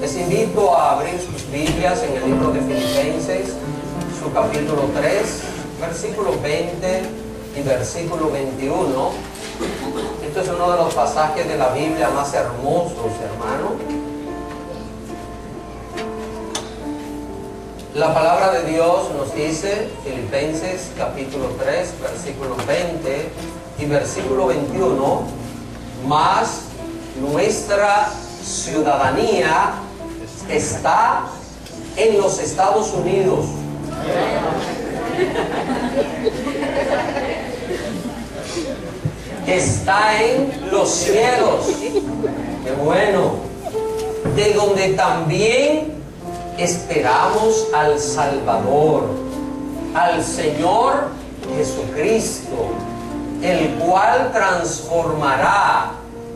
Les invito a abrir sus Biblias en el libro de Filipenses, su capítulo 3, versículo 20 y versículo 21. Esto es uno de los pasajes de la Biblia más hermosos, hermano. La palabra de Dios nos dice, Filipenses capítulo 3, versículo 20 y versículo 21, mas nuestra ciudadanía está en los Estados Unidos. Está en los cielos. Qué bueno. De donde también esperamos al Salvador, al Señor Jesucristo, el cual transformará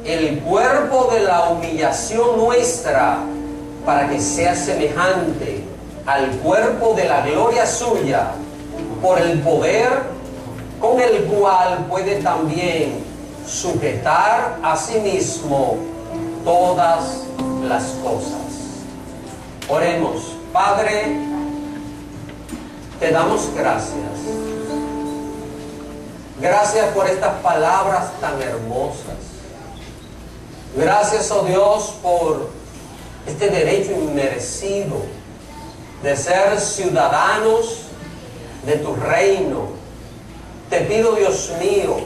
el cuerpo de la humillación nuestra para que sea semejante al cuerpo de la gloria suya, por el poder con el cual puede también sujetar a sí mismo todas las cosas. Oremos. Padre, te damos gracias. Gracias por estas palabras tan hermosas. Gracias, oh Dios, por este derecho inmerecido de ser ciudadanos de tu reino. Te pido, Dios mío,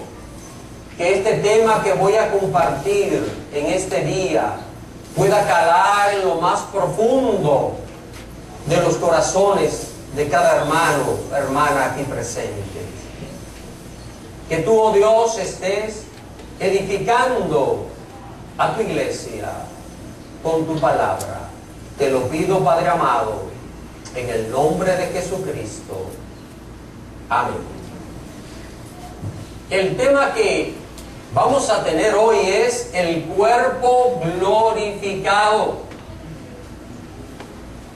que este tema que voy a compartir en este día pueda calar en lo más profundo de los corazones de cada hermano, hermana aquí presente. Que tú, oh Dios, estés edificando a tu iglesia con tu palabra. Te lo pido, Padre amado, en el nombre de Jesucristo. Amén. El tema que vamos a tener hoy es el cuerpo glorificado.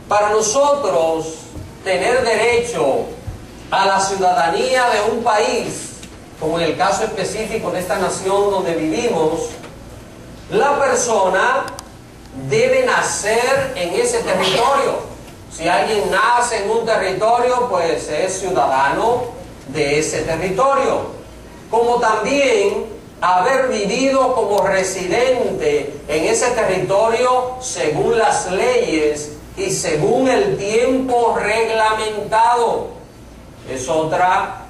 Para nosotros tener derecho a la ciudadanía de un país, como en el caso específico de esta nación donde vivimos, la persona debe nacer en ese territorio. Si alguien nace en un territorio, pues es ciudadano de ese territorio. Como también haber vivido como residente en ese territorio según las leyes y según el tiempo reglamentado. Es otra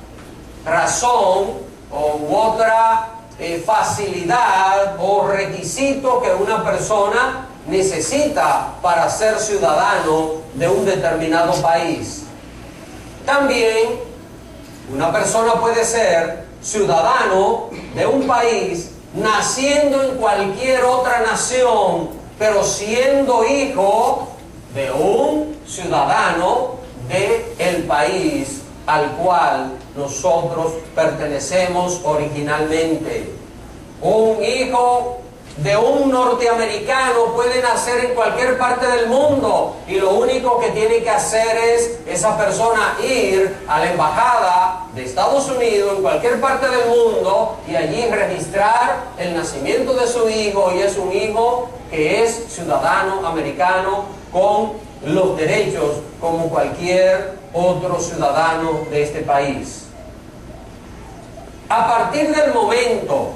razón u otra facilidad o requisito que una persona necesita para ser ciudadano de un determinado país. También una persona puede ser ciudadano de un país naciendo en cualquier otra nación, pero siendo hijo de un ciudadano del país al cual nosotros pertenecemos originalmente. Un hijo de un norteamericano puede nacer en cualquier parte del mundo y lo único que tiene que hacer es esa persona ir a la embajada de Estados Unidos en cualquier parte del mundo y allí registrar el nacimiento de su hijo, y es un hijo que es ciudadano americano con los derechos como cualquier otro ciudadano de este país. A partir del momento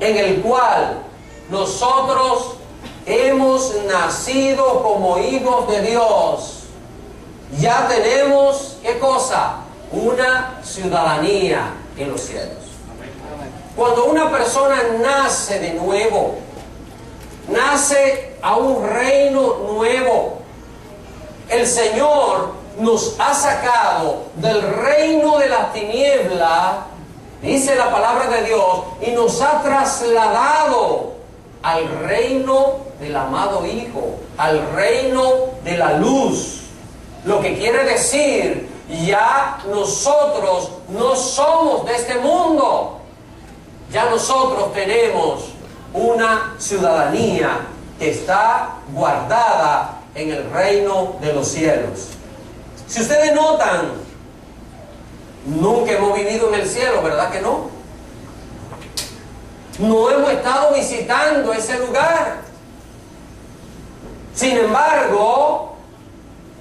en el cual nosotros hemos nacido como hijos de Dios, ya tenemos, ¿qué cosa? Una ciudadanía en los cielos. Cuando una persona nace de nuevo, nace a un reino nuevo, el Señor nos ha sacado del reino de las tinieblas, dice la palabra de Dios, y nos ha trasladado al reino del amado Hijo, al reino de la luz. Lo que quiere decir, ya nosotros no somos de este mundo. Ya nosotros tenemos una ciudadanía que está guardada en el reino de los cielos. Si ustedes notan, nunca hemos vivido en el cielo, ¿verdad que no? No hemos estado visitando ese lugar. Sin embargo,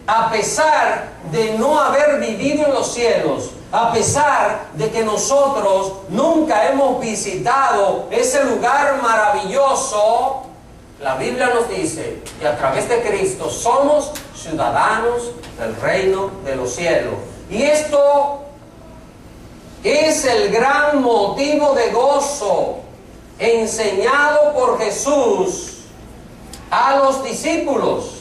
a pesar de no haber vivido en los cielos, a pesar de que nosotros nunca hemos visitado ese lugar maravilloso, la Biblia nos dice que a través de Cristo somos ciudadanos del reino de los cielos. Y esto es el gran motivo de gozo enseñado por Jesús a los discípulos.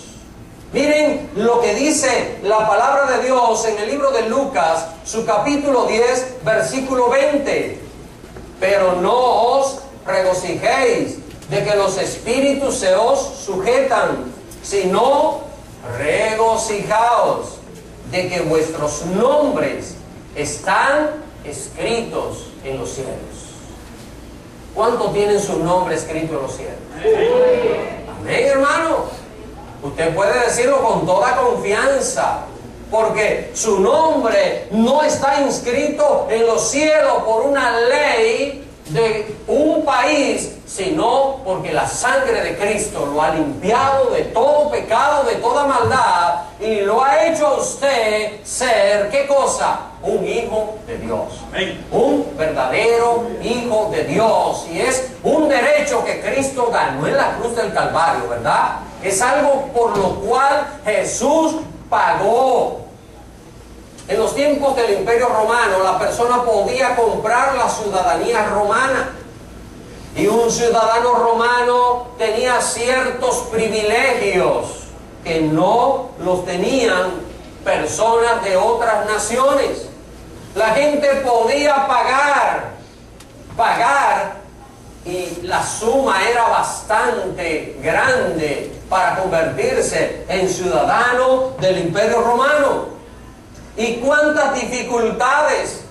Miren lo que dice la palabra de Dios en el libro de Lucas, su capítulo 10, versículo 20. Pero no os regocijéis de que los espíritus se os sujetan, sino regocijaos de que vuestros nombres están escritos en los cielos. ¿Cuánto tienen su nombre escrito en los cielos? Amén, hermano. Usted puede decirlo con toda confianza, porque su nombre no está inscrito en los cielos por una ley de un país, sino porque la sangre de Cristo lo ha limpiado de todo pecado, de toda maldad, y lo ha hecho a usted ser, ¿qué cosa? Un hijo de Dios. Amén. Un verdadero hijo de Dios. Y es un derecho que Cristo ganó en la cruz del Calvario, ¿verdad? Es algo por lo cual Jesús pagó. En los tiempos del Imperio Romano, la persona podía comprar la ciudadanía romana. Y un ciudadano romano tenía ciertos privilegios que no los tenían personas de otras naciones. La gente podía pagar, y la suma era bastante grande para convertirse en ciudadano del Imperio Romano. ¿Y cuántas dificultades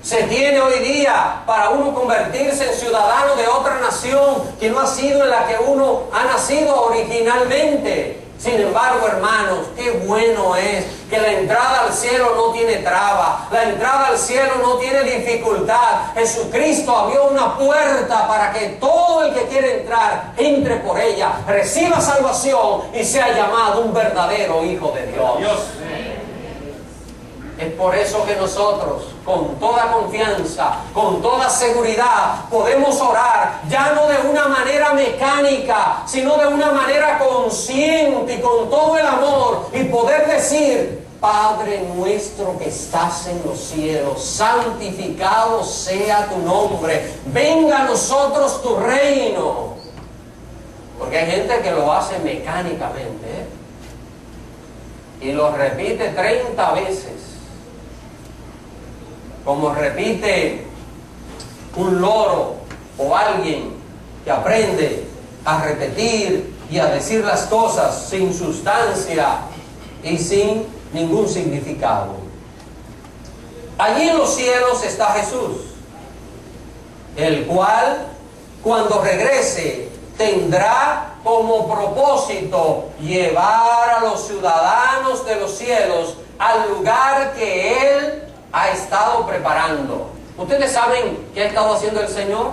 se tiene hoy día para uno convertirse en ciudadano de otra nación que no ha sido en la que uno ha nacido originalmente? Sin embargo, hermanos, qué bueno es que la entrada al cielo no tiene traba, la entrada al cielo no tiene dificultad. Jesucristo abrió una puerta para que todo el que quiere entrar, entre por ella, reciba salvación y sea llamado un verdadero hijo de Dios. Es por eso que nosotros, con toda confianza, con toda seguridad, podemos orar, ya no de una manera mecánica, sino de una manera consciente y con todo el amor, y poder decir: Padre nuestro que estás en los cielos, santificado sea tu nombre, venga a nosotros tu reino. Porque hay gente que lo hace mecánicamente, y lo repite 30 veces. Como repite un loro o alguien que aprende a repetir y a decir las cosas sin sustancia y sin ningún significado. Allí en los cielos está Jesús, el cual cuando regrese tendrá como propósito llevar a los ciudadanos de los cielos al lugar que Él ha estado preparando. ¿Ustedes saben qué ha estado haciendo el Señor?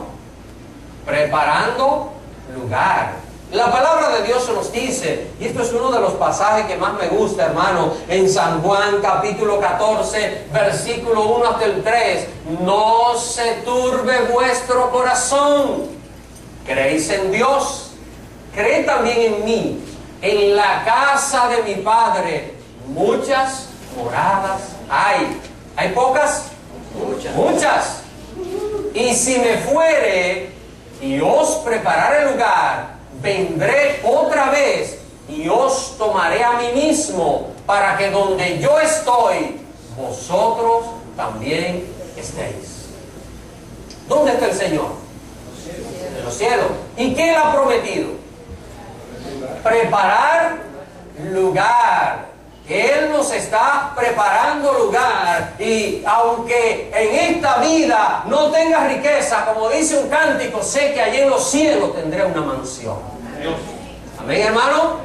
Preparando lugar. La palabra de Dios nos dice, y esto es uno de los pasajes que más me gusta, hermano, en San Juan capítulo 14, versículo 1 hasta el 3. No se turbe vuestro corazón. ¿Creéis en Dios? Creed también en mí. En la casa de mi Padre muchas moradas hay. ¿Hay pocas? Muchas. Y si me fuere y os prepararé lugar, vendré otra vez y os tomaré a mí mismo, para que donde yo estoy, vosotros también estéis. ¿Dónde está el Señor? En los cielos. ¿Y qué Él ha prometido? Preparar lugar. Él nos está preparando lugar, y aunque en esta vida no tenga riqueza, como dice un cántico, sé que allí en los cielos tendré una mansión. Amén, hermano.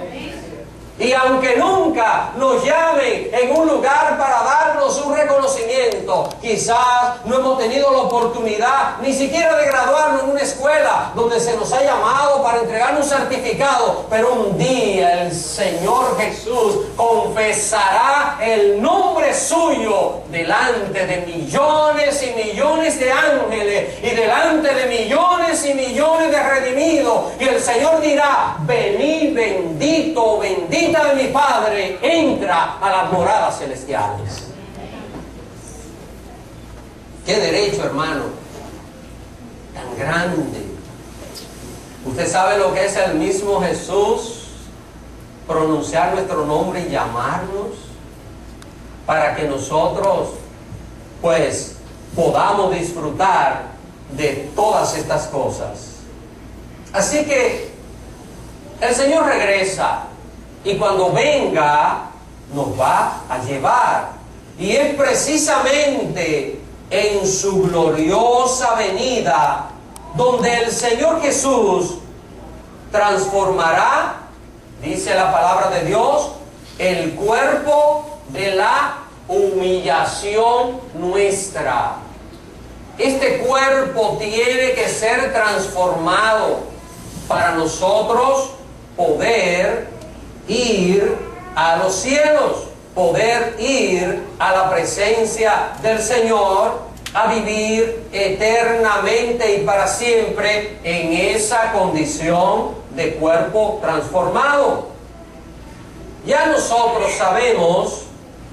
Y aunque nunca nos llamen en un lugar para darnos un reconocimiento, quizás no hemos tenido la oportunidad ni siquiera de graduarnos en una escuela donde se nos ha llamado para entregar un certificado, pero un día el Señor Jesús confesará el nombre suyo delante de millones y millones de ángeles y delante de millones y millones de redimidos, y el Señor dirá: venid bendito, bendita de mi Padre, entra a las moradas celestiales. Qué derecho, hermano, tan grande. Usted sabe lo que es el mismo Jesús pronunciar nuestro nombre y llamarnos para que nosotros pues podamos disfrutar de todas estas cosas. Así que el Señor regresa, y cuando venga nos va a llevar, y es precisamente en su gloriosa venida donde el Señor Jesús transformará, dice la palabra de Dios, el cuerpo de la humillación nuestra. Este cuerpo tiene que ser transformado para nosotros poder ir a los cielos, poder ir a la presencia del Señor, a vivir eternamente y para siempre en esa condición de cuerpo transformado. Ya nosotros sabemos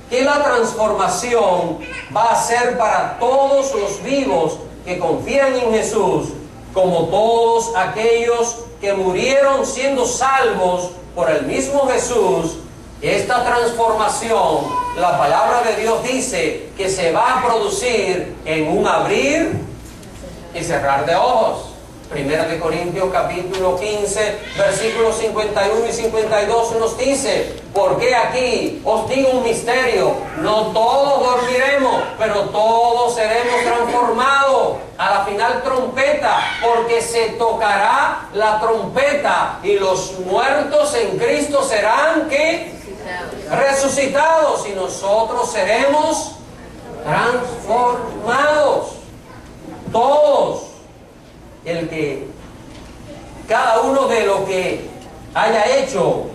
que la transformación va a ser para todos los vivos que confían en Jesús, como todos aquellos que murieron siendo salvos por el mismo Jesús. Esta transformación, la palabra de Dios dice que se va a producir en un abrir y cerrar de ojos. Primera de Corintios capítulo 15, versículos 51 y 52 nos dice: porque aquí os digo un misterio, no todos dormiremos, pero todos seremos transformados a la final trompeta, porque se tocará la trompeta y los muertos en Cristo serán ¿qué? Resucitados, y nosotros seremos transformados. Todos. Cada uno de los que haya hecho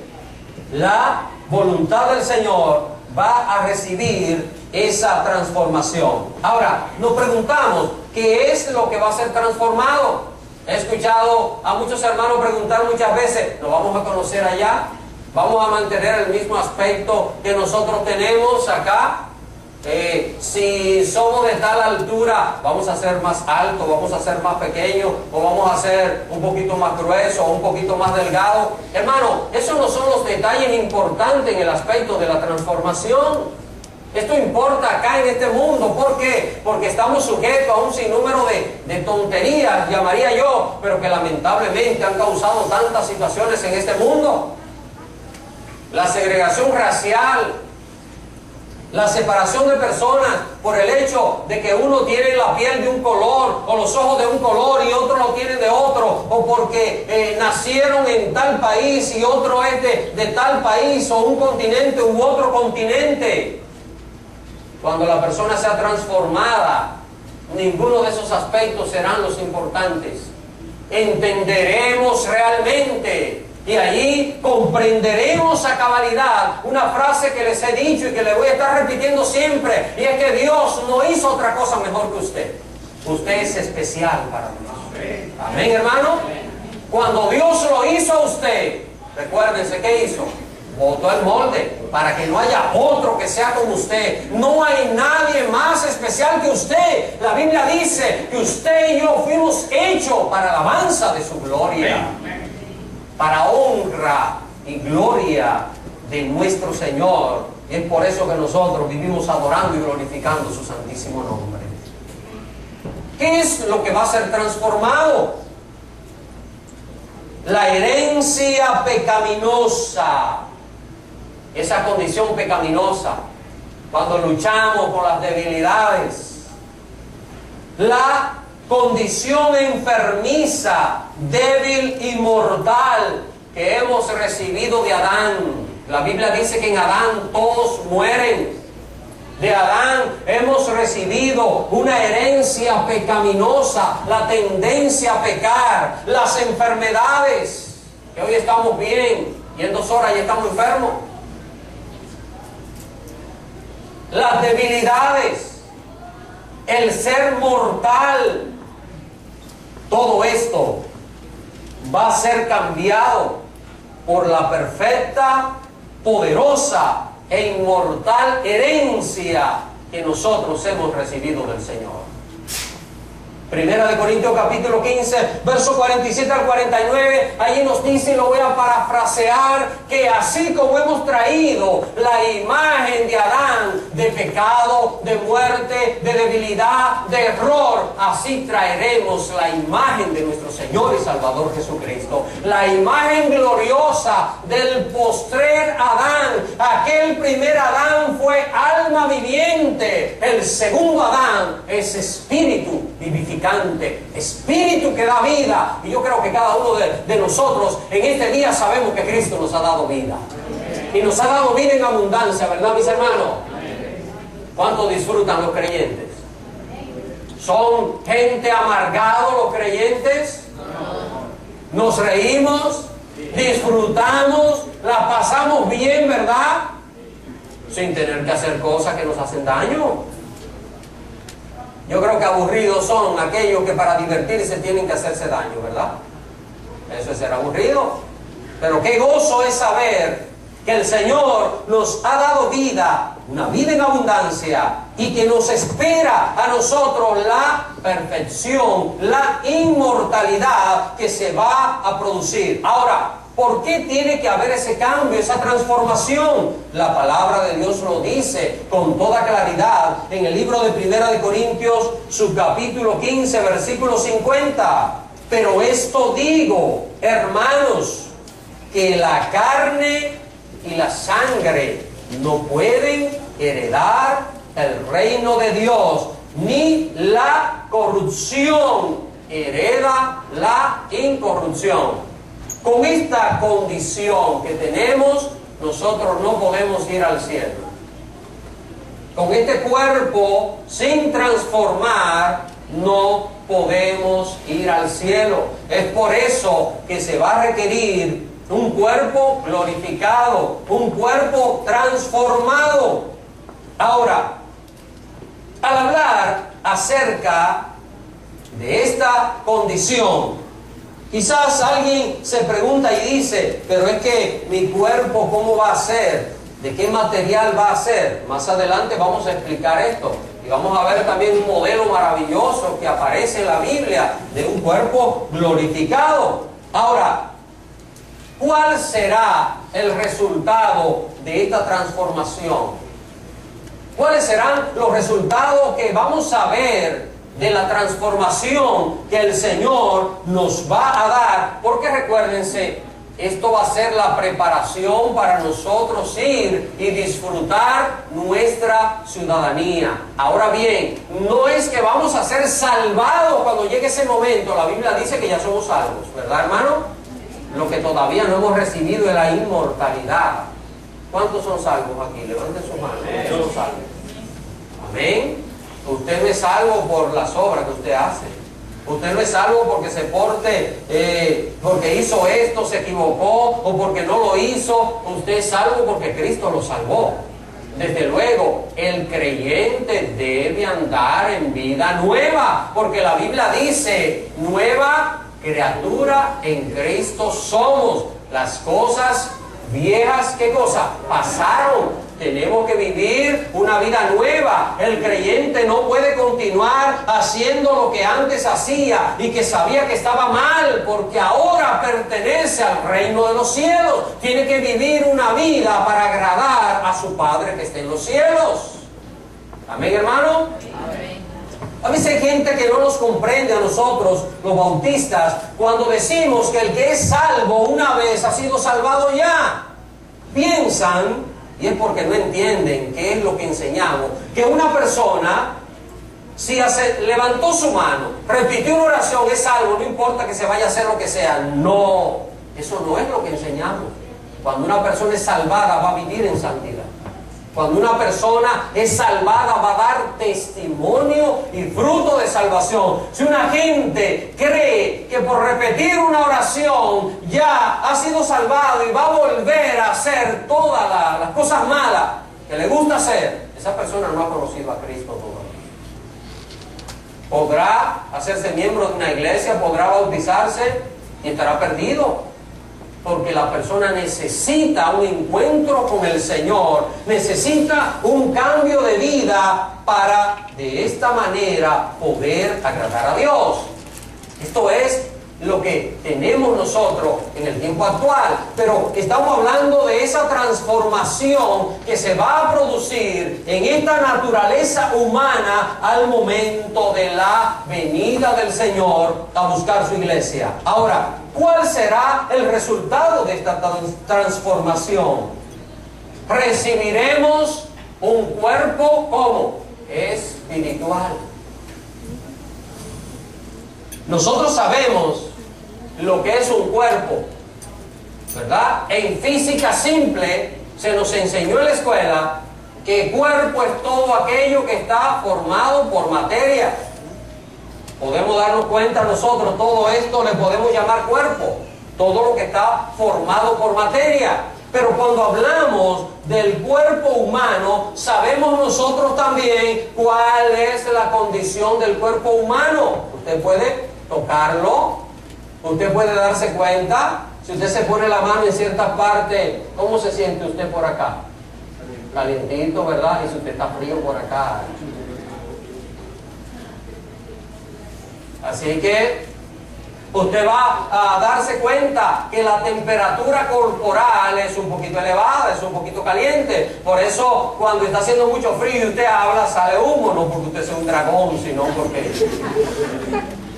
la voluntad del Señor va a recibir esa transformación. Ahora, nos preguntamos, ¿qué es lo que va a ser transformado? He escuchado a muchos hermanos preguntar muchas veces: ¿nos vamos a conocer allá? ¿Vamos a mantener el mismo aspecto que nosotros tenemos acá? Si somos de tal altura, ¿vamos a ser más altos, vamos a ser más pequeños, o vamos a ser un poquito más gruesos o un poquito más delgados? Hermano, esos no son los detalles importantes en el aspecto de la transformación. Esto importa acá en este mundo. ¿Por qué? Porque estamos sujetos a un sinnúmero de tonterías, llamaría yo, pero que lamentablemente han causado tantas situaciones en este mundo. La segregación racial, la separación de personas por el hecho de que uno tiene la piel de un color o los ojos de un color y otro lo tiene de otro, o porque nacieron en tal país y otro es de tal país, o un continente u otro continente. Cuando la persona sea transformada, ninguno de esos aspectos serán los importantes. Entenderemos realmente, y allí comprenderemos a cabalidad una frase que les he dicho y que les voy a estar repitiendo siempre, y es que Dios no hizo otra cosa mejor que usted. Usted es especial para Dios. Amén, hermano. Cuando Dios lo hizo a usted, recuérdense ¿qué hizo? Botó el molde para que no haya otro que sea como usted. No hay nadie más especial que usted. La Biblia dice que usted y yo fuimos hechos para alabanza de su gloria, para honra y gloria de nuestro Señor. Y es por eso que nosotros vivimos adorando y glorificando su santísimo nombre. ¿Qué es lo que va a ser transformado? La herencia pecaminosa, esa condición pecaminosa, cuando luchamos con las debilidades, la condición enfermiza, débil y mortal que hemos recibido de Adán, La Biblia dice que en Adán todos mueren. De Adán hemos recibido una herencia pecaminosa, la tendencia a pecar, las enfermedades, que hoy estamos bien y en 2 horas ya estamos enfermos. Las debilidades, el ser mortal, todo esto va a ser cambiado por la perfecta, poderosa e inmortal herencia que nosotros hemos recibido del Señor. Primera de Corintios capítulo 15, verso 47 al 49, allí nos dice, y lo voy a parafrasear, que así como hemos traído la imagen de Adán, de pecado, de muerte, de debilidad, de error, así traeremos la imagen de nuestro Señor y Salvador Jesucristo. La imagen gloriosa del postrer Adán. Aquel primer Adán fue alma viviente. El segundo Adán es espíritu vivificante. Espíritu que da vida. Y yo creo que cada uno de nosotros en este día sabemos que Cristo nos ha dado vida. Y nos ha dado vida en abundancia, ¿verdad, mis hermanos? ¿Cuánto disfrutan los creyentes? ¿Son gente amargados los creyentes? Nos reímos, disfrutamos, la pasamos bien, ¿verdad? Sin tener que hacer cosas que nos hacen daño. Yo creo que aburridos son aquellos que para divertirse tienen que hacerse daño, ¿verdad? Eso es ser aburrido. Pero qué gozo es saber que el Señor nos ha dado vida, una vida en abundancia, y que nos espera a nosotros la perfección, la inmortalidad que se va a producir. Ahora, ¿por qué tiene que haber ese cambio, esa transformación? La palabra de Dios lo dice con toda claridad en el libro de Primera de Corintios, su capítulo 15, versículo 50. Pero esto digo, hermanos, que la carne y la sangre no pueden heredar el reino de Dios, ni la corrupción hereda la incorrupción. Con esta condición que tenemos, nosotros no podemos ir al cielo. Con este cuerpo sin transformar, no podemos ir al cielo. Es por eso que se va a requerir un cuerpo glorificado, un cuerpo transformado. Ahora, al hablar acerca de esta condición, quizás alguien se pregunta y dice, pero es que mi cuerpo, ¿cómo va a ser? ¿De qué material va a ser? Más adelante vamos a explicar esto. Y vamos a ver también un modelo maravilloso que aparece en la Biblia de un cuerpo glorificado. Ahora, ¿cuál será el resultado de esta transformación? ¿Cuáles serán los resultados que vamos a ver de la transformación que el Señor nos va a dar? Porque recuérdense, esto va a ser la preparación para nosotros ir y disfrutar nuestra ciudadanía. Ahora bien, no es que vamos a ser salvados cuando llegue ese momento. La Biblia dice que ya somos salvos, ¿verdad, hermano? Lo que todavía no hemos recibido es la inmortalidad. ¿Cuántos son salvos aquí? Levanten sus manos. ¿Cuántos son salvos? Amén. Usted no es salvo por las obras que usted hace. Usted no es salvo porque se porte, porque hizo esto, se equivocó, o porque no lo hizo. Usted es salvo porque Cristo lo salvó. Desde luego, el creyente debe andar en vida nueva, porque la Biblia dice, nueva criatura en Cristo somos. Las cosas viejas, ¿qué cosa? Pasaron. Tenemos que vivir una vida nueva. El creyente no puede continuar haciendo lo que antes hacía y que sabía que estaba mal, porque ahora pertenece al reino de los cielos. Tiene que vivir una vida para agradar a su Padre que está en los cielos. Amén, hermano. Amén. A veces hay gente que no nos comprende a nosotros, los bautistas, cuando decimos que el que es salvo una vez ha sido salvado ya. Piensan, y es porque no entienden qué es lo que enseñamos, que una persona, si levantó su mano, repitió una oración, es salvo, no importa que se vaya a hacer lo que sea. No, eso no es lo que enseñamos. Cuando una persona es salvada va a vivir en santidad. Cuando una persona es salvada va a dar testimonio y fruto de salvación. Si una gente cree que por repetir una oración ya ha sido salvado y va a volver a hacer todas las cosas malas que le gusta hacer, esa persona no ha conocido a Cristo todavía. Podrá hacerse miembro de una iglesia, podrá bautizarse y estará perdido. Porque la persona necesita un encuentro con el Señor, necesita un cambio de vida para de esta manera poder agradar a Dios. Esto es lo que tenemos nosotros en el tiempo actual, pero estamos hablando de esa transformación que se va a producir en esta naturaleza humana al momento de la venida del Señor a buscar su iglesia. Ahora, ¿cuál será el resultado de esta transformación? Recibiremos un cuerpo ¿cómo? Espiritual. Nosotros sabemos lo que es un cuerpo, ¿verdad? En física simple se nos enseñó en la escuela que cuerpo es todo aquello que está formado por materia. Podemos darnos cuenta nosotros, todo esto le podemos llamar cuerpo, todo lo que está formado por materia. Pero cuando hablamos del cuerpo humano, sabemos nosotros también cuál es la condición del cuerpo humano. Usted puede tocarlo, usted puede darse cuenta, si usted se pone la mano en ciertas partes, ¿cómo se siente usted por acá? Calientito, ¿verdad? Y si usted está frío por acá. Así que usted va a darse cuenta que la temperatura corporal es un poquito elevada, es un poquito caliente. Por eso cuando está haciendo mucho frío y usted habla, sale humo, no porque usted sea un dragón, sino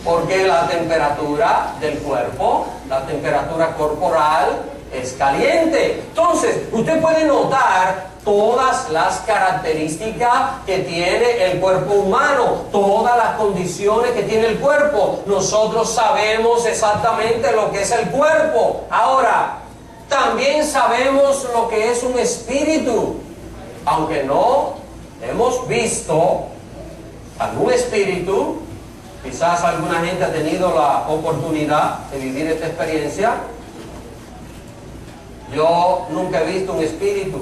porque la temperatura del cuerpo, la temperatura corporal es caliente. Entonces, usted puede notar todas las características que tiene el cuerpo humano, todas las condiciones que tiene el cuerpo. Nosotros sabemos exactamente lo que es el cuerpo. Ahora, también sabemos lo que es un espíritu, aunque no hemos visto algún espíritu. Quizás alguna gente ha tenido la oportunidad de vivir esta experiencia. Yo nunca he visto un espíritu.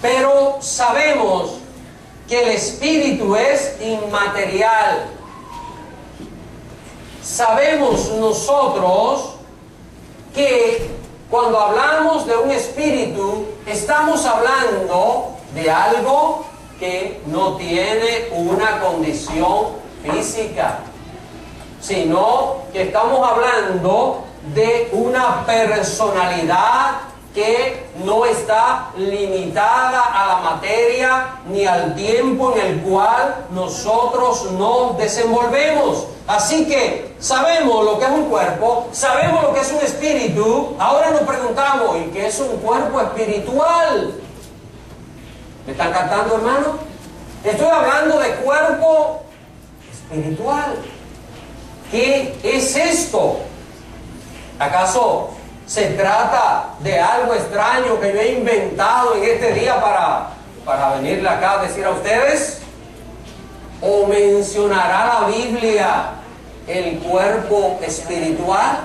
Pero sabemos que el espíritu es inmaterial. Sabemos nosotros que cuando hablamos de un espíritu, estamos hablando de algo que no tiene una condición física, sino que estamos hablando de una personalidad que no está limitada a la materia ni al tiempo en el cual nosotros nos desenvolvemos. Así que sabemos lo que es un cuerpo, sabemos lo que es un espíritu. Ahora nos preguntamos, ¿y qué es un cuerpo espiritual? ¿Me están captando, hermano? Estoy hablando de cuerpo espiritual. ¿Qué es esto? ¿Acaso se trata de algo extraño que yo he inventado en este día para venirle acá a decir a ustedes? ¿O mencionará la Biblia el cuerpo espiritual?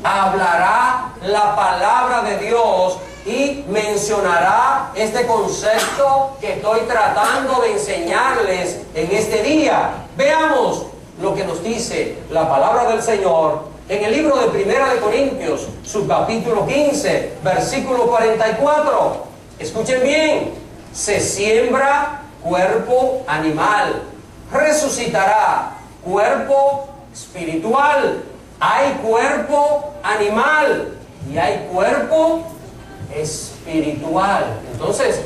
¿Hablará la palabra de Dios y mencionará este concepto que estoy tratando de enseñarles en este día? Veamos lo que nos dice la palabra del Señor en el libro de Primera de Corintios, su capítulo 15, versículo 44. Escuchen bien: se siembra cuerpo animal, resucitará cuerpo espiritual. Hay cuerpo animal y hay cuerpo espiritual. Entonces,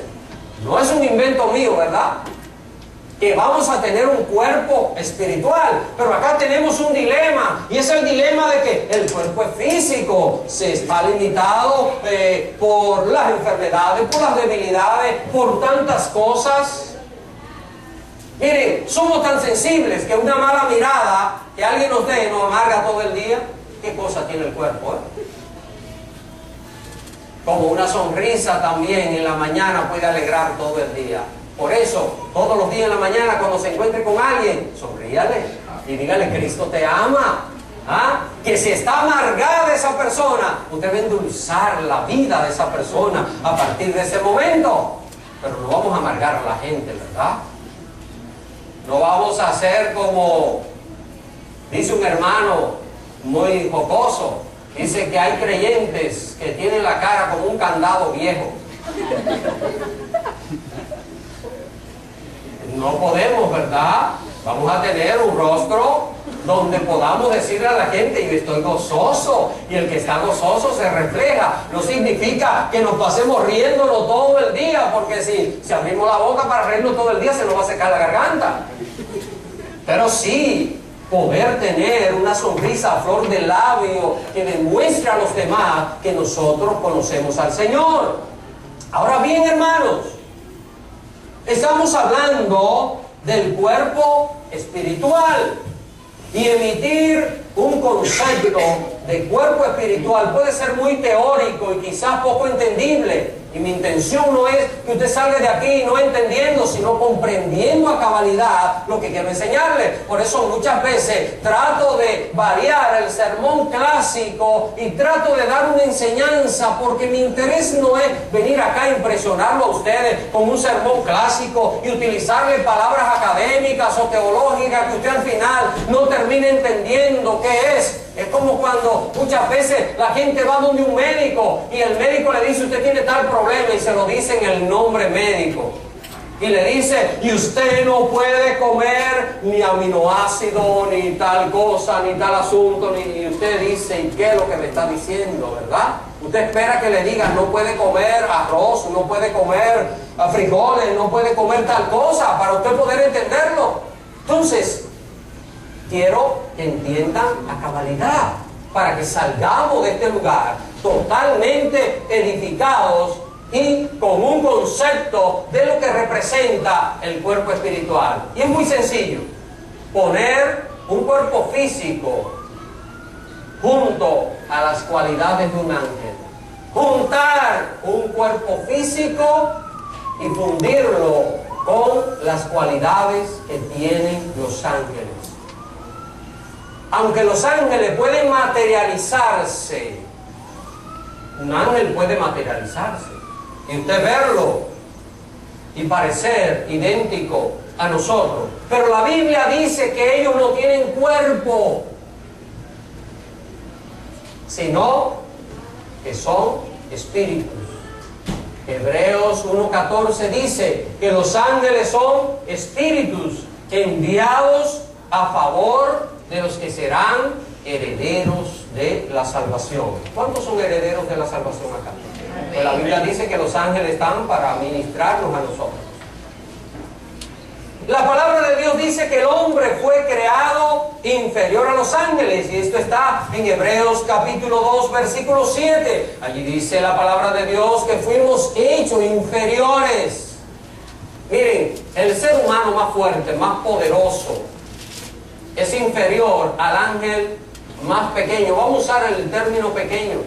no es un invento mío, ¿verdad? Que vamos a tener un cuerpo espiritual. Pero acá tenemos un dilema, y es el dilema de que el cuerpo es físico, se está limitado por las enfermedades, por las debilidades, por tantas cosas. Miren, somos tan sensibles que una mala mirada que alguien nos dé nos amarga todo el día. ¿Qué cosa tiene el cuerpo? como una sonrisa también en la mañana puede alegrar todo el día. Por eso, todos los días en la mañana, cuando se encuentre con alguien, sonríale y dígale: Cristo te ama. ¿Ah? Que si está amargada esa persona, usted va a endulzar la vida de esa persona a partir de ese momento. Pero no vamos a amargar a la gente, ¿verdad? No vamos a hacer como dice un hermano muy jocoso. Dice que hay creyentes que tienen la cara como un candado viejo. No podemos, ¿verdad? Vamos a tener un rostro donde podamos decirle a la gente: yo estoy gozoso. Y el que está gozoso se refleja. No significa que nos pasemos riéndonos todo el día, porque si abrimos la boca para reírnos todo el día, se nos va a secar la garganta. Pero sí poder tener una sonrisa a flor de labio que demuestre a los demás que nosotros conocemos al Señor. Ahora bien, hermanos, estamos hablando del cuerpo espiritual, y emitir un concepto de cuerpo espiritual puede ser muy teórico y quizás poco entendible. Y mi intención no es que usted salga de aquí no entendiendo, sino comprendiendo a cabalidad lo que quiero enseñarle. Por eso muchas veces trato de variar el sermón clásico y trato de dar una enseñanza, porque mi interés no es venir acá a impresionarlo a ustedes con un sermón clásico y utilizarle palabras académicas o teológicas que usted al final no termine entendiendo qué es. Es como cuando muchas veces la gente va donde un médico y el médico le dice: usted tiene tal problema, y se lo dice en el nombre médico. Y le dice: y usted no puede comer ni aminoácido, ni tal cosa, ni tal asunto. Y usted dice: ¿y qué es lo que me está diciendo, verdad? Usted espera que le digan: no puede comer arroz, no puede comer frijoles, no puede comer tal cosa, para usted poder entenderlo. Entonces, quiero que entiendan a cabalidad, para que salgamos de este lugar totalmente edificados y con un concepto de lo que representa el cuerpo espiritual. Y es muy sencillo: poner un cuerpo físico junto a las cualidades de un ángel. Juntar un cuerpo físico y fundirlo con las cualidades que tienen los ángeles. Aunque los ángeles pueden materializarse, un ángel puede materializarse y usted verlo y parecer idéntico a nosotros, pero la Biblia dice que ellos no tienen cuerpo, sino que son espíritus. Hebreos 1:14 dice que los ángeles son espíritus enviados a favor de los que serán herederos de la salvación. ¿Cuántos son herederos de la salvación acá? Pues la Biblia dice que los ángeles están para ministrarnos a nosotros. La palabra de Dios dice que el hombre fue creado inferior a los ángeles, y esto está en Hebreos capítulo 2, versículo 7. Allí dice la palabra de Dios que fuimos hechos inferiores. Miren, el ser humano más fuerte, más poderoso, es inferior al ángel más pequeño. Vamos a usar el término pequeño.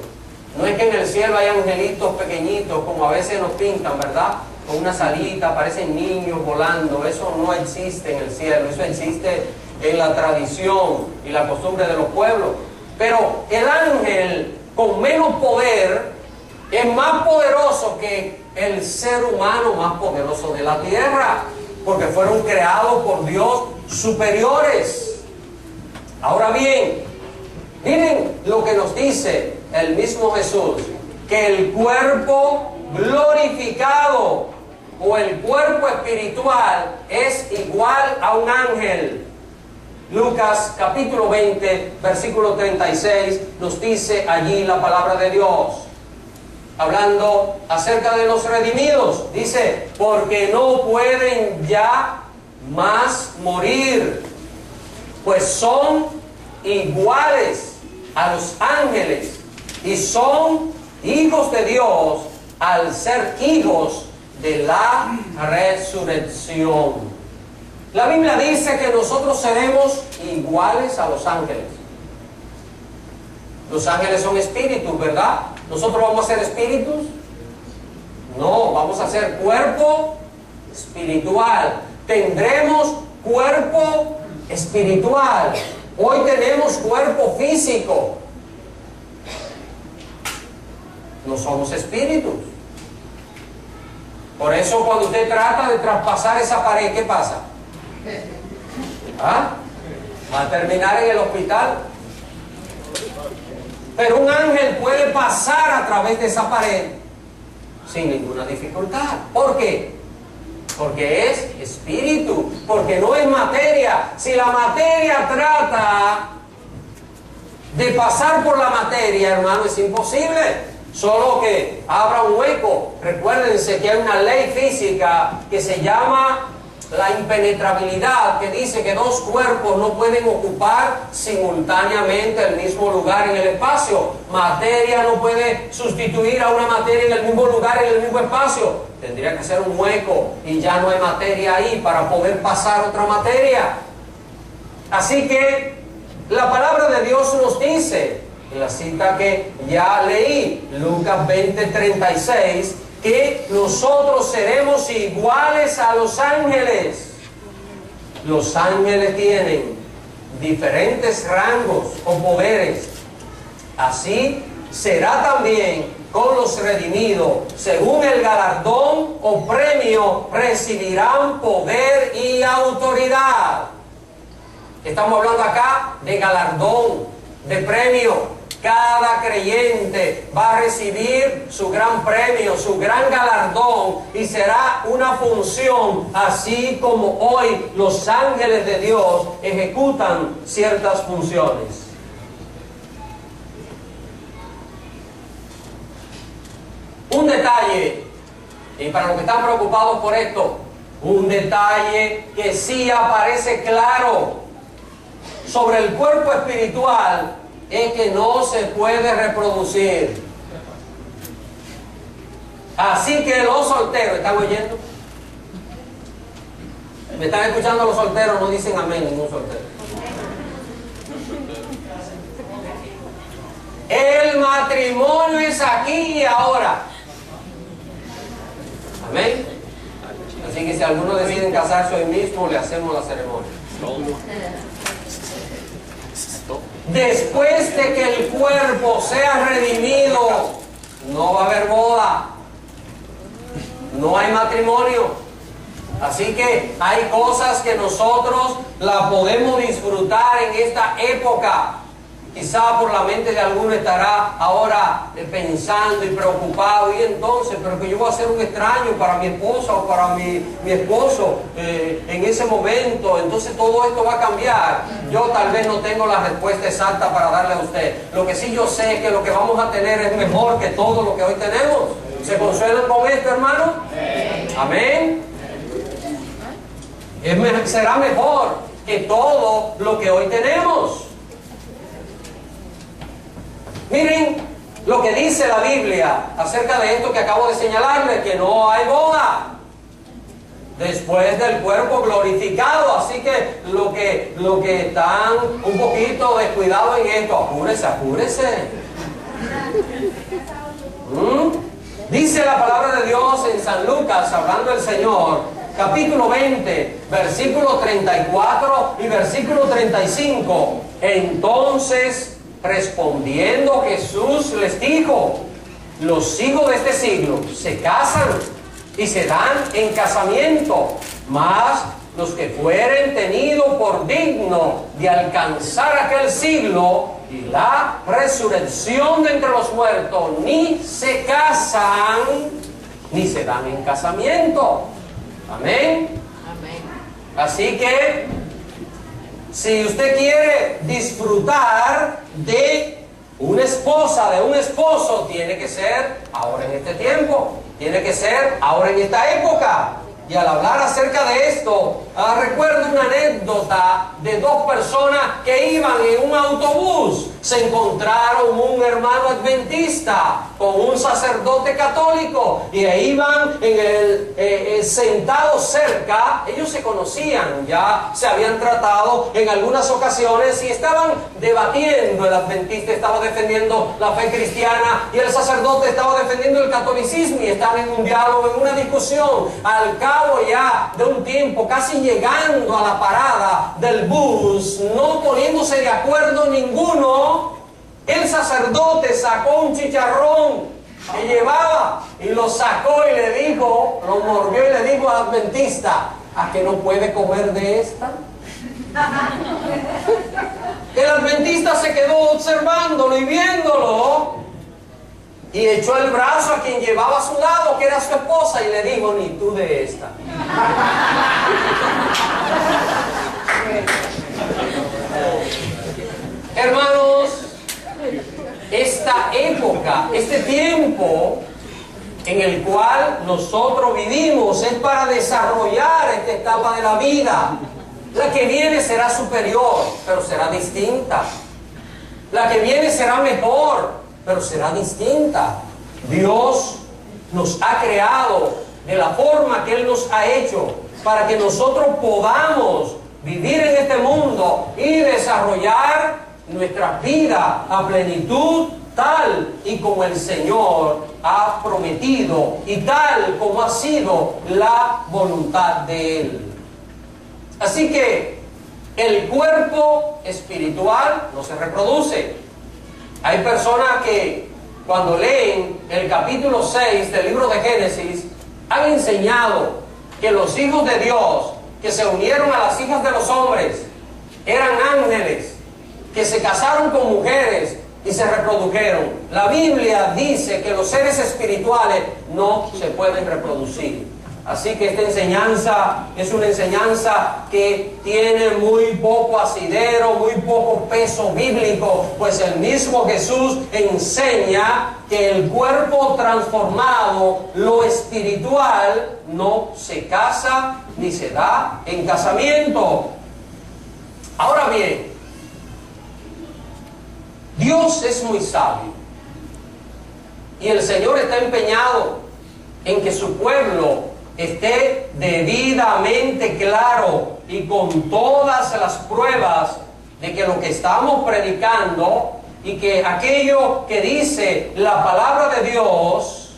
No es que en el cielo hay angelitos pequeñitos como a veces nos pintan, ¿verdad? Con una salita, parecen niños volando. Eso no existe en el cielo. Eso existe en la tradición y la costumbre de los pueblos. Pero el ángel con menos poder es más poderoso que el ser humano más poderoso de la tierra, porque fueron creados por Dios superiores. Ahora bien, miren lo que nos dice el mismo Jesús: que el cuerpo glorificado o el cuerpo espiritual es igual a un ángel. Lucas capítulo 20, versículo 36, nos dice allí la palabra de Dios, hablando acerca de los redimidos. Dice: porque no pueden ya más morir, pues son iguales a los ángeles y son hijos de Dios al ser hijos de la resurrección. La Biblia dice que nosotros seremos iguales a los ángeles. Los ángeles son espíritus, ¿verdad? ¿nosotros vamos a ser espíritus? No, vamos a ser cuerpo espiritual. Tendremos cuerpo espiritual. Hoy tenemos cuerpo físico. No somos espíritus. Por eso cuando usted trata de traspasar esa pared, ¿qué pasa? ¿Ah? Va a terminar en el hospital. Pero un ángel puede pasar a través de esa pared sin ninguna dificultad. ¿Por qué? Porque es espíritu, porque no es materia. Si la materia trata de pasar por la materia, hermano, es imposible. Solo que abra un hueco. Recuérdense que hay una ley física que se llama la impenetrabilidad, que dice que dos cuerpos no pueden ocupar simultáneamente el mismo lugar en el espacio. Materia no puede sustituir a una materia en el mismo lugar, en el mismo espacio. Tendría que ser un hueco y ya no hay materia ahí para poder pasar otra materia. Así que la palabra de Dios nos dice, en la cita que ya leí, Lucas 20:36, que nosotros seremos iguales a los ángeles. Los ángeles tienen diferentes rangos o poderes. Así será también con los redimidos. Según el galardón o premio, recibirán poder y autoridad. Estamos hablando acá de galardón, de premio. Cada creyente va a recibir su gran premio, su gran galardón, y será una función, así como hoy los ángeles de Dios ejecutan ciertas funciones. Un detalle, y para los que están preocupados por esto, un detalle que sí aparece claro sobre el cuerpo espiritual es que no se puede reproducir. Así que los solteros, ¿están oyendo? ¿Me están escuchando los solteros? No dicen amén ningún soltero. El matrimonio es aquí y ahora. Amén. Así que si algunos deciden casarse hoy mismo, le hacemos la ceremonia. Después de que el cuerpo sea redimido, no va a haber boda, no hay matrimonio. Así que hay cosas que nosotros la podemos disfrutar en esta época. Quizá por la mente de alguno estará ahora pensando y preocupado, y entonces, pero que yo voy a ser un extraño para mi esposa o para mi esposo en ese momento, entonces todo esto va a cambiar. Yo tal vez no tengo la respuesta exacta para darle a usted. Lo que sí yo sé es que lo que vamos a tener es mejor que todo lo que hoy tenemos. ¿Se consuelan con esto, hermano? Amén. Será mejor que todo lo que hoy tenemos. Miren lo que dice la Biblia acerca de esto que acabo de señalarles, que no hay boda después del cuerpo glorificado. Así que lo que están un poquito descuidados en esto, apúrese. Dice la palabra de Dios en San Lucas, hablando el Señor, capítulo 20, versículo 34 y versículo 35. Entonces, respondiendo Jesús les dijo: los hijos de este siglo se casan y se dan en casamiento, mas los que fueren tenidos por digno de alcanzar aquel siglo y la resurrección de entre los muertos, ni se casan ni se dan en casamiento. Amén. Amén. Así que si usted quiere disfrutar de una esposa, de un esposo, tiene que ser ahora en este tiempo, tiene que ser ahora en esta época. Y al hablar acerca de esto, recuerdo una anécdota de dos personas que iban en un autobús. Se encontraron un hermano adventista con un sacerdote católico y iban sentados cerca. Ellos se conocían, ya se habían tratado en algunas ocasiones y estaban debatiendo. El adventista estaba defendiendo la fe cristiana y el sacerdote estaba defendiendo el catolicismo, y estaban en un diálogo, en una discusión. Al cabo ya de un tiempo, casi llegando a la parada del bus, no poniéndose de acuerdo ninguno, el sacerdote sacó un chicharrón que llevaba y lo sacó y le dijo, lo mordió y le dijo al adventista: ¿a que no puede comer de esta? El adventista se quedó observándolo y viéndolo, y echó el brazo a quien llevaba a su lado, que era su esposa, y le dijo: ni tú de esta. Hermanos, esta época, este tiempo en el cual nosotros vivimos es para desarrollar esta etapa de la vida. La que viene será superior, pero será distinta. La que viene será mejor, pero será distinta. Dios nos ha creado de la forma que Él nos ha hecho para que nosotros podamos vivir en este mundo y desarrollar nuestra vida a plenitud, tal y como el Señor ha prometido y tal como ha sido la voluntad de Él. Así que el cuerpo espiritual no se reproduce. Hay personas que cuando leen el capítulo 6 del libro de Génesis han enseñado que los hijos de Dios que se unieron a las hijas de los hombres eran ángeles que se casaron con mujeres y se reprodujeron. La Biblia dice que los seres espirituales no se pueden reproducir. Así que esta enseñanza es una enseñanza que tiene muy poco asidero, muy poco peso bíblico, pues el mismo Jesús enseña que el cuerpo transformado, lo espiritual, no se casa ni se da en casamiento. Ahora bien, Dios es muy sabio y el Señor está empeñado en que su pueblo esté debidamente claro y con todas las pruebas de que lo que estamos predicando y que aquello que dice la palabra de Dios,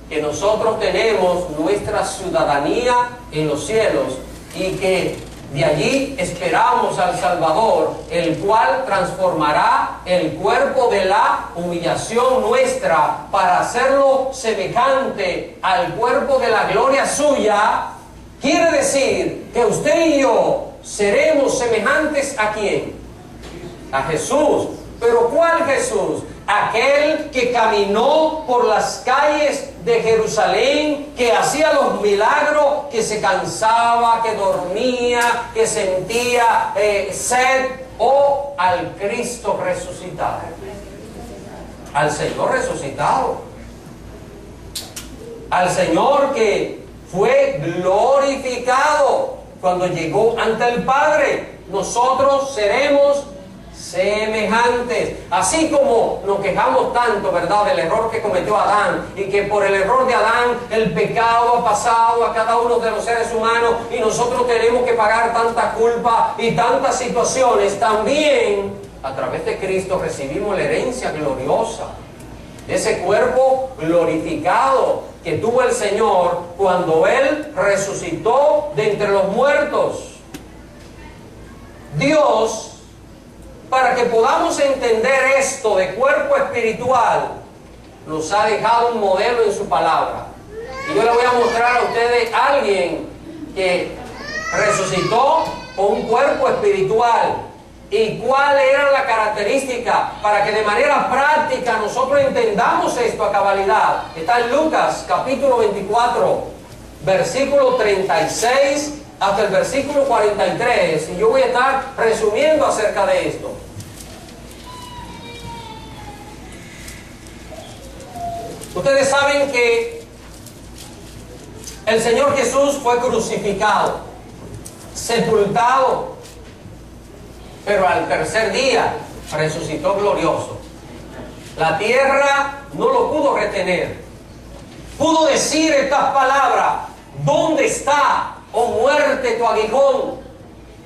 que nosotros tenemos nuestra ciudadanía en los cielos y que de allí esperamos al Salvador, el cual transformará el cuerpo de la humillación nuestra para hacerlo semejante al cuerpo de la gloria suya. Quiere decir que usted y yo seremos semejantes ¿a quién? A Jesús. ¿Pero cuál Jesús? Aquel que caminó por las calles de Jerusalén, que hacía los milagros, que se cansaba, que dormía, que sentía sed, o al Cristo resucitado, al Señor resucitado, al Señor que fue glorificado cuando llegó ante el Padre. Nosotros seremos semejantes, así como nos quejamos tanto, ¿verdad?, del error que cometió Adán, y que por el error de Adán el pecado ha pasado a cada uno de los seres humanos y nosotros tenemos que pagar tanta culpa y tantas situaciones. También a través de Cristo recibimos la herencia gloriosa, ese cuerpo glorificado que tuvo el Señor cuando Él resucitó de entre los muertos. Dios, para que podamos entender esto de cuerpo espiritual, nos ha dejado un modelo en su palabra. Y yo le voy a mostrar a ustedes a alguien que resucitó con un cuerpo espiritual. ¿Y cuál era la característica? Para que de manera práctica nosotros entendamos esto a cabalidad. Está en Lucas capítulo 24, versículo 36 hasta el versículo 43. Y yo voy a estar resumiendo acerca de esto. Ustedes saben que el Señor Jesús fue crucificado. sepultado, pero al tercer día resucitó glorioso. La tierra no lo pudo retener. Pudo decir estas palabras: ¿dónde está, oh muerte, tu aguijón?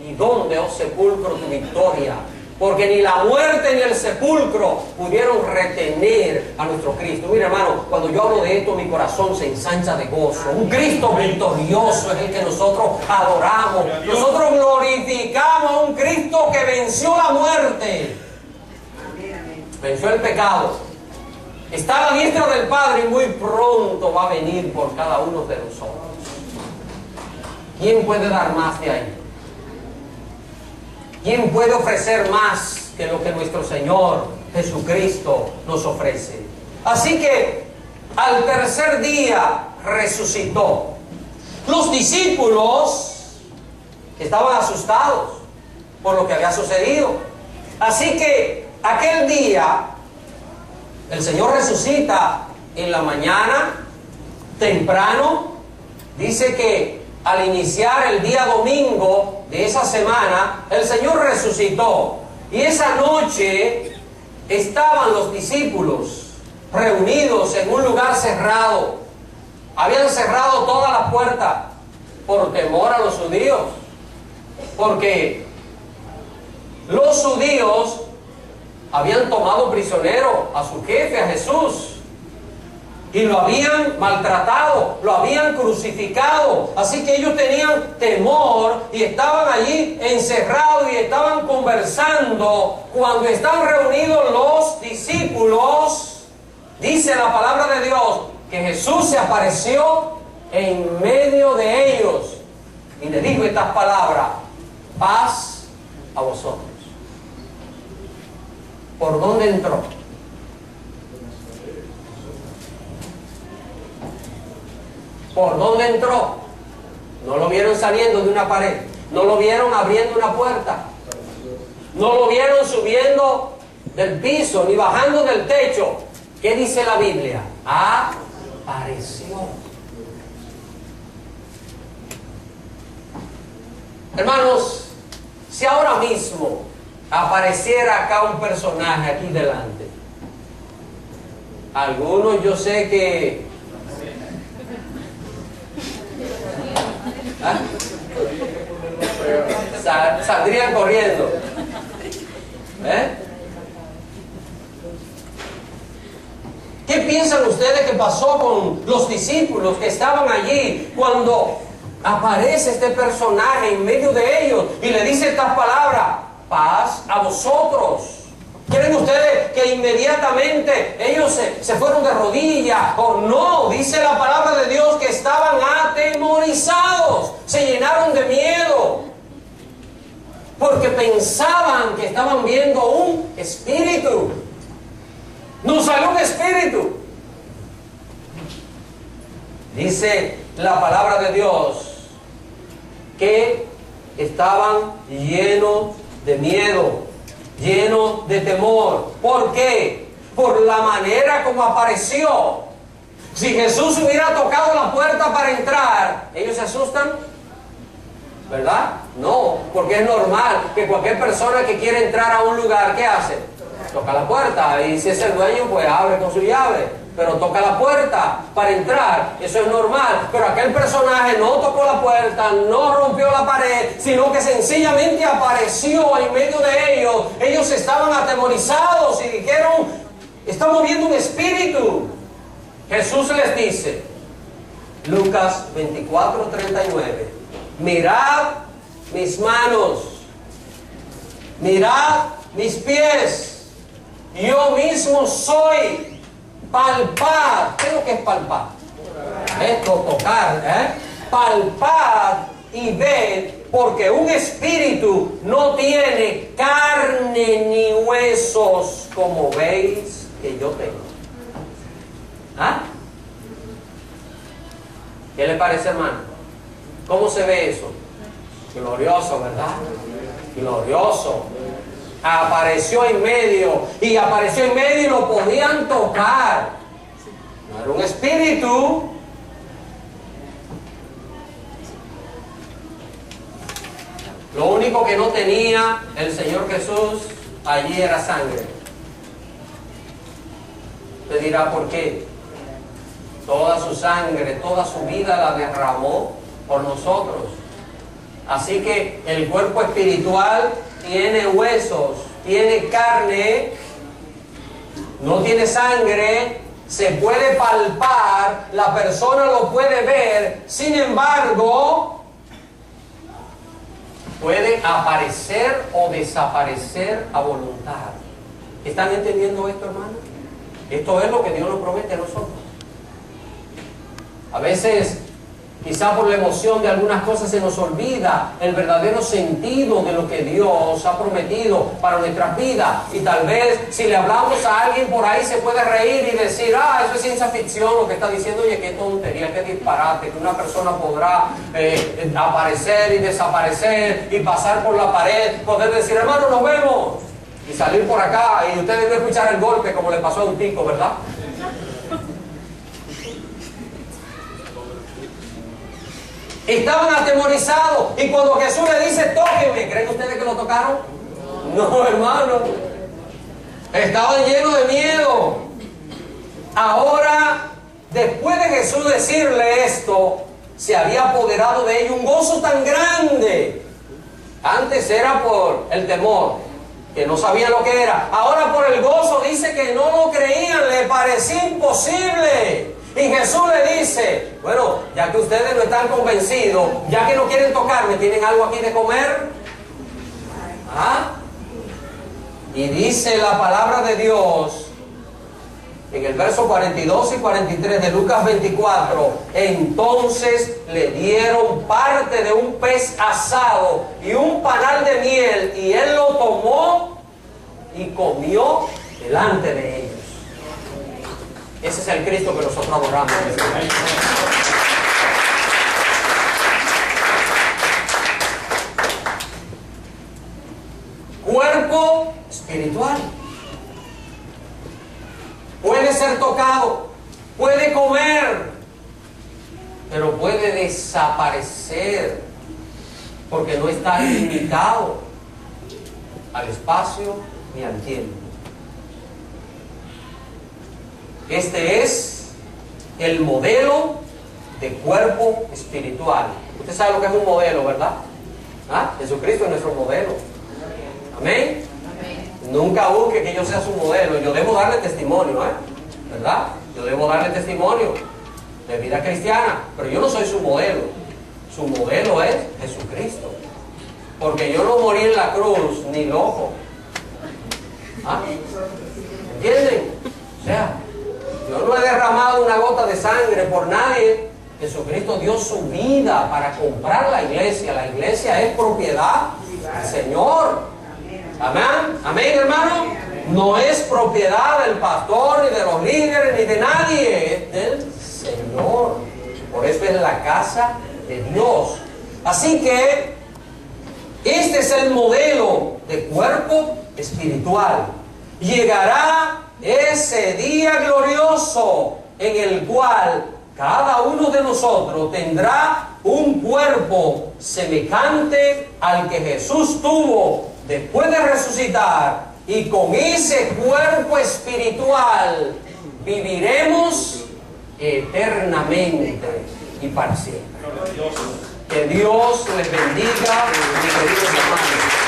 ¿Y dónde, oh sepulcro, tu victoria? Porque ni la muerte ni el sepulcro pudieron retener a nuestro Cristo. Mira, hermano, cuando yo hablo de esto, mi corazón se ensancha de gozo. Un Cristo victorioso es el que nosotros adoramos. Nosotros glorificamos a un Cristo que venció la muerte, venció el pecado, está a la diestra del Padre y muy pronto va a venir por cada uno de nosotros. ¿Quién puede dar más de ahí? ¿Quién puede ofrecer más que lo que nuestro Señor Jesucristo nos ofrece? Así que al tercer día resucitó. Los discípulos estaban asustados por lo que había sucedido. Así que aquel día el Señor resucita en la mañana, temprano. Dice que al iniciar el día domingo de esa semana, el Señor resucitó. Y esa noche estaban los discípulos reunidos en un lugar cerrado. Habían cerrado todas las puertas por temor a los judíos. Porque los judíos habían tomado prisionero a su jefe, a Jesús, y lo habían maltratado, lo habían crucificado. Así que ellos tenían temor y estaban allí encerrados y estaban conversando. Cuando están reunidos los discípulos, dice la palabra de Dios que Jesús se apareció en medio de ellos y le dijo estas palabras: paz a vosotros. ¿Por dónde entró? ¿Por dónde entró? No lo vieron saliendo de una pared, no lo vieron abriendo una puerta, no lo vieron subiendo del piso ni bajando del techo. ¿Qué dice la Biblia? Apareció. Hermanos, si ahora mismo apareciera acá un personaje aquí delante, algunos yo sé que saldrían corriendo. ¿Qué piensan ustedes que pasó con los discípulos que estaban allí cuando aparece este personaje en medio de ellos y le dice estas palabras: paz a vosotros? ¿Creen ustedes que inmediatamente ellos se fueron de rodillas? O no, dice la palabra de Dios que estaban atemorizados, se llenaron de miedo, porque pensaban que estaban viendo un espíritu. No salió un espíritu. Dice la palabra de Dios que estaban llenos de miedo, llenos de temor. ¿Por qué? Por la manera como apareció. Si Jesús hubiera tocado la puerta para entrar, ¿ellos se asustan? ¿Verdad? No, porque es normal que cualquier persona que quiere entrar a un lugar, ¿qué hace? Toca la puerta, y si es el dueño, pues abre con su llave. Pero toca la puerta para entrar, eso es normal. Pero aquel personaje no tocó la puerta, no rompió la pared, sino que sencillamente apareció en medio de ellos. Ellos estaban atemorizados y dijeron: estamos viendo un espíritu. Jesús les dice, Lucas 24:39, mirad mis manos, mirad mis pies, yo mismo soy. Palpad. ¿Qué es lo que es palpar? Esto, tocar, palpad y ved, porque un espíritu no tiene carne ni huesos, como veis que yo tengo. ¿Qué le parece, hermano? ¿Cómo se ve eso? Glorioso, ¿verdad? Glorioso. Apareció en medio, y apareció en medio y lo podían tocar. No era un espíritu. Lo único que no tenía el Señor Jesús allí era sangre. Usted dirá, ¿por qué? Toda su sangre, toda su vida la derramó por nosotros. Así que el cuerpo espiritual tiene huesos, tiene carne, no tiene sangre, se puede palpar, la persona lo puede ver, sin embargo, puede aparecer o desaparecer a voluntad. ¿Están entendiendo esto, hermano? Esto es lo que Dios nos promete a nosotros. A veces, quizá por la emoción de algunas cosas, se nos olvida el verdadero sentido de lo que Dios ha prometido para nuestras vidas. Y tal vez, si le hablamos a alguien por ahí, se puede reír y decir, eso es ciencia ficción lo que está diciendo. Oye, qué tontería, qué disparate, que una persona podrá aparecer y desaparecer y pasar por la pared, poder decir, hermano, nos vemos, y salir por acá y ustedes no escuchar el golpe como le pasó a un tico, ¿verdad? Estaban atemorizados, y cuando Jesús le dice, tóquenme, ¿creen ustedes que lo tocaron? No, hermano. Estaban llenos de miedo. Ahora, después de Jesús decirle esto, se había apoderado de ellos un gozo tan grande. Antes era por el temor, que no sabían lo que era. Ahora por el gozo dice que no lo creían, le parecía imposible. Y Jesús le dice, bueno, ya que ustedes no están convencidos, ya que no quieren tocarme, ¿tienen algo aquí de comer? ¿Ah? Y dice la palabra de Dios, en el verso 42 y 43 de Lucas 24, entonces le dieron parte de un pez asado y un panal de miel, y él lo tomó y comió delante de ellos. Ese es el Cristo que nosotros adoramos. Cuerpo espiritual. Puede ser tocado, puede comer, pero puede desaparecer, porque no está limitado al espacio ni al tiempo. Este es el modelo de cuerpo espiritual. Usted sabe lo que es un modelo, ¿verdad? Jesucristo es nuestro modelo. Amén. Nunca busque que yo sea su modelo. Yo debo darle testimonio, ¿verdad? Yo debo darle testimonio de vida cristiana, pero yo no soy su modelo. Su modelo es Jesucristo, porque yo no morí en la cruz ni loco. ¿Entienden? O sea, yo no he derramado una gota de sangre por nadie. Jesucristo dio su vida para comprar la iglesia. La iglesia es propiedad del Señor. Amén. Amén, hermano. No es propiedad del pastor, ni de los líderes, ni de nadie. Es del Señor. Por eso es la casa de Dios. Así que este es el modelo de cuerpo espiritual. Llegará ese día glorioso en el cual cada uno de nosotros tendrá un cuerpo semejante al que Jesús tuvo después de resucitar, y con ese cuerpo espiritual viviremos eternamente y para siempre. Que Dios les bendiga, mis queridos hermanos.